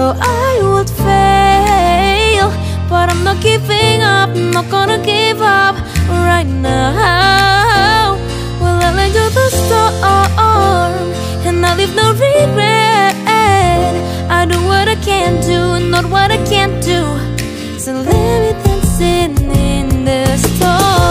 know I would fail, but I'm not giving up, I'm not gonna give up right now. Well, I lay to the storm, and I leave no regret. I do what I can do, not what I can't do. So let me dancing in the storm.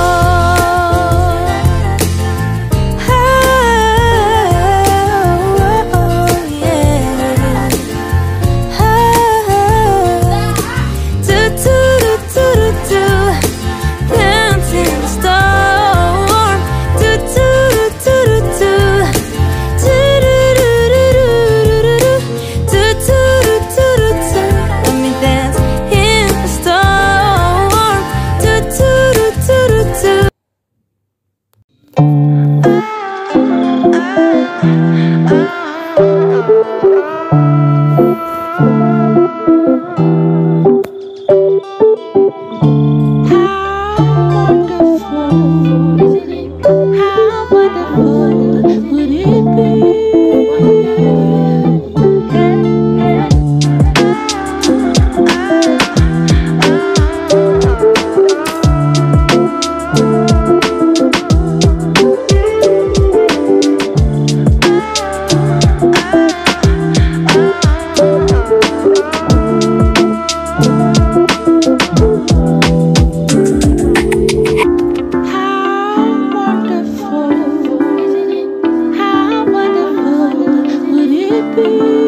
Would it be?